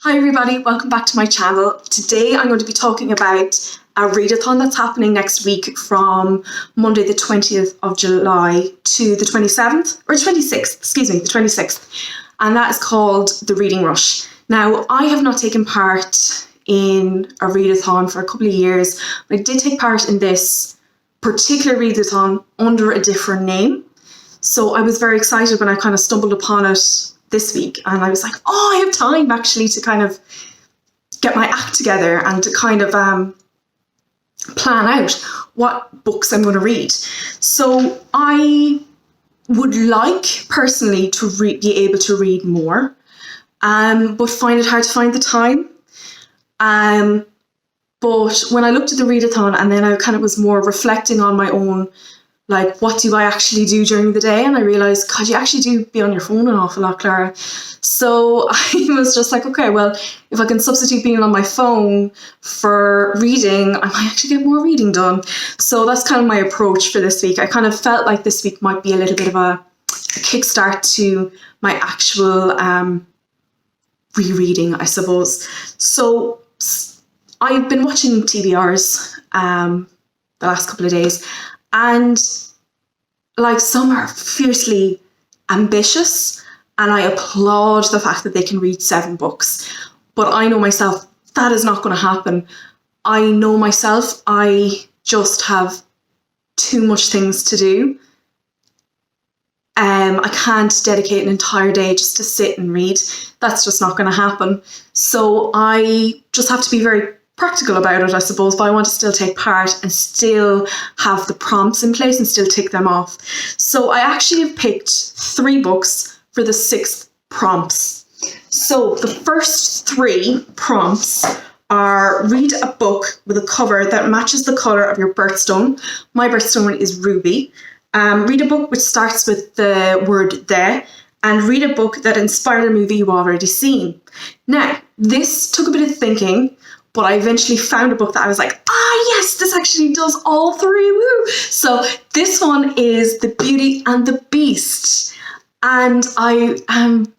Hi everybody, welcome back to my channel. Today I'm going to be talking about a readathon that's happening next week from Monday the 20th of July to the 27th, or 26th, excuse me, the 26th. And that is called the Reading Rush. Now, I have not taken part in a readathon for a couple of years, but I did take part in this particular readathon under a different name. So I was very excited when I kind of stumbled upon it this week, and I was like, oh, I have time actually to kind of get my act together and to kind of plan out what books I'm going to read. So I would like personally to be able to read more, but find it hard to find the time. But when I looked at the readathon and then I kind of was more reflecting on my own, like, what do I actually do during the day? And I realised, God, you actually do be on your phone an awful lot, Clara. So I was just like, okay, well, if I can substitute being on my phone for reading, I might actually get more reading done. So that's kind of my approach for this week. I kind of felt like this week might be a little bit of a kickstart to my actual rereading, I suppose. So I've been watching TBRs the last couple of days, and like, some are fiercely ambitious, and I applaud the fact that they can read 7 books. But I know myself, that is not going to happen. I know myself, I just have too much things to do. I can't dedicate an entire day just to sit and read. That's just not going to happen. So I just have to be very practical about it, I suppose, but I want to still take part and still have the prompts in place and still tick them off. So I actually have picked 3 books for the 6 prompts. So the first 3 prompts are: read a book with a cover that matches the colour of your birthstone. My birthstone is ruby. Read a book which starts with the word "the", and read a book that inspired a movie you've already seen. Now, this took a bit of thinking, but I eventually found a book that I was like, yes, this actually does all 3. Woo! So this one is The Beauty and the Beast. And I am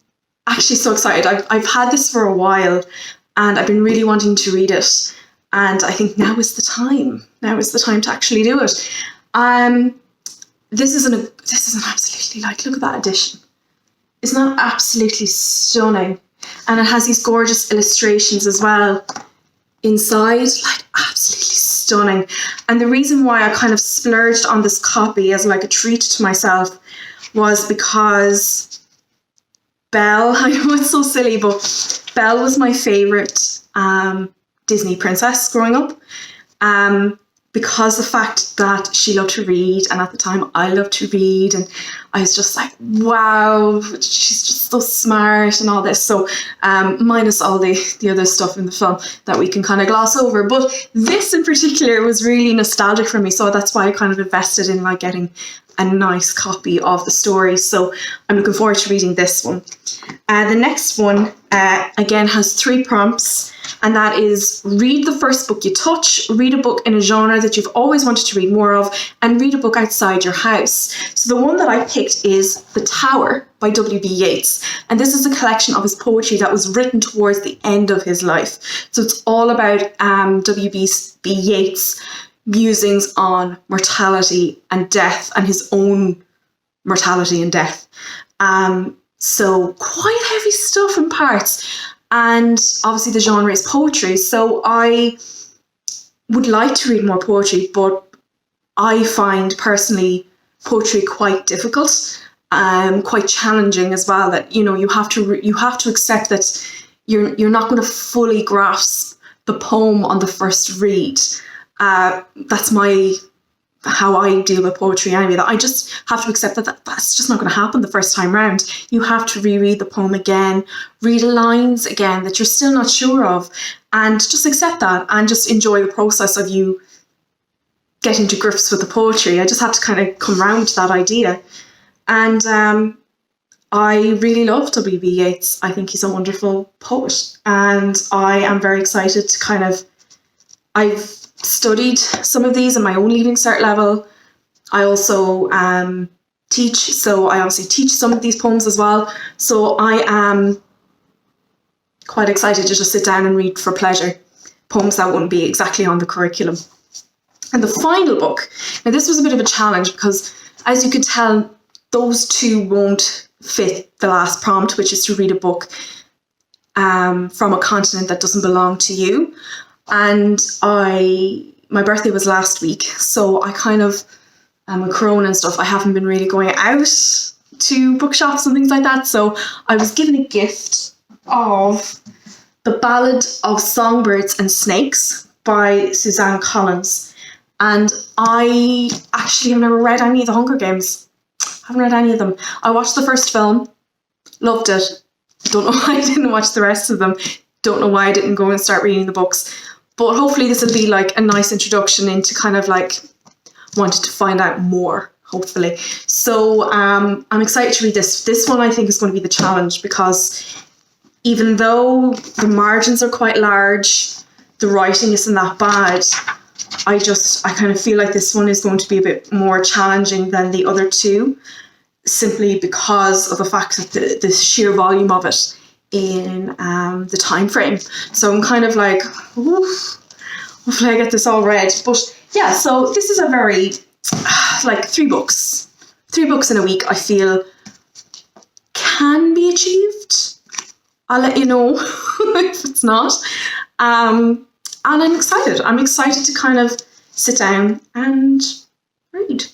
actually so excited. I've had this for a while, and I've been really wanting to read it. And I think now is the time. Now is the time to actually do it. This is an absolutely, like, look at that edition. Isn't that absolutely stunning? And it has these gorgeous illustrations as well inside, like, absolutely stunning. And the reason why I kind of splurged on this copy as like a treat to myself was because Belle, I know it's so silly, but Belle was my favourite Disney princess growing up. Because the fact that she loved to read, and at the time I loved to read, and I was just like, wow, she's just so smart and all this. So minus all the other stuff in the film that we can kind of gloss over. But this in particular was really nostalgic for me. So that's why I kind of invested in like getting a nice copy of the story. So I'm looking forward to reading this one. The next one, again, has 3 prompts, and that is: read the first book you touch, read a book in a genre that you've always wanted to read more of, and read a book outside your house. So the one that I picked is The Tower by W.B. Yeats, and this is a collection of his poetry that was written towards the end of his life. So it's all about W.B. Yeats' musings on mortality and death, and his own mortality and death. So quite heavy stuff in parts, and obviously the genre is poetry, so I would like to read more poetry, but I find personally poetry quite difficult, quite challenging as well. That, you know, you have to accept that you're not going to fully grasp the poem on the first read. That's how I deal with poetry anyway, that I just have to accept that that's just not going to happen the first time round. You have to reread the poem again, read lines again that you're still not sure of, and just accept that and just enjoy the process of you getting to grips with the poetry. I just had to kind of come round to that idea. And I really love W.B. Yeats. I think he's a wonderful poet, and I am very excited to I've studied some of these in my own Leaving Cert level. I also teach, so I obviously teach some of these poems as well. So I am quite excited to just sit down and read for pleasure. Poems that wouldn't be exactly on the curriculum. And the final book, now this was a bit of a challenge because, as you could tell, those two won't fit the last prompt, which is to read a book from a continent that doesn't belong to you. And my birthday was last week, so I kind of, with Corona and stuff, I haven't been really going out to bookshops and things like that. So I was given a gift of The Ballad of Songbirds and Snakes by Suzanne Collins. And I actually have never read any of the Hunger Games. I haven't read any of them. I watched the first film, loved it. Don't know why I didn't watch the rest of them. Don't know why I didn't go and start reading the books. But hopefully this will be like a nice introduction into kind of like wanted to find out more, hopefully. So I'm excited to read this. This one I think is going to be the challenge, because even though the margins are quite large, the writing isn't that bad, I kind of feel like this one is going to be a bit more challenging than the other two, simply because of the fact that the sheer volume of it in the time frame. So I'm kind of like, oof, hopefully I get this all read. But yeah, so this is a very, like 3 books. 3 books in a week, I feel can be achieved. I'll let you know if it's not. And I'm excited. I'm excited to kind of sit down and read.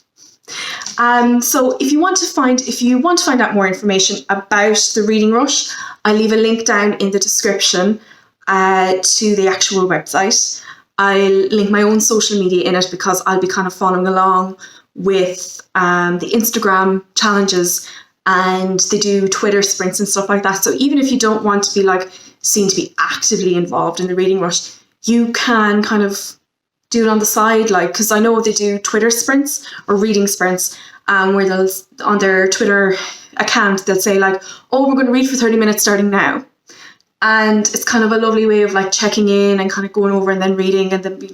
So if you want to find out more information about the Reading Rush, I'll leave a link down in the description to the actual website. I'll link my own social media in it, because I'll be kind of following along with the Instagram challenges, and they do Twitter sprints and stuff like that. So even if you don't want to be like seen to be actively involved in the Reading Rush, you can kind of do it on the side, like, because I know they do Twitter sprints or reading sprints, where they'll, on their Twitter account, they'll say like, oh, we're going to read for 30 minutes starting now. And it's kind of a lovely way of like checking in and kind of going over and then reading, and then you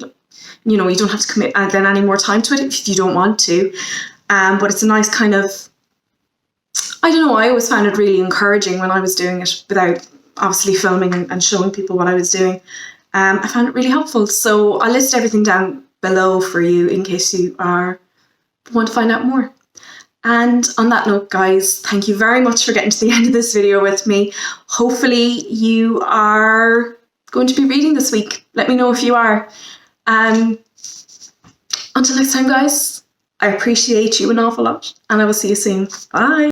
don't have to commit then any more time to it if you don't want to. But it's a nice kind of, I don't know, I always found it really encouraging when I was doing it without obviously filming and showing people what I was doing. I found it really helpful. So I'll list everything down below for you in case you want to find out more. And on that note, guys, thank you very much for getting to the end of this video with me. Hopefully you are going to be reading this week. Let me know if you are. Until next time, guys, I appreciate you an awful lot, and I will see you soon. Bye.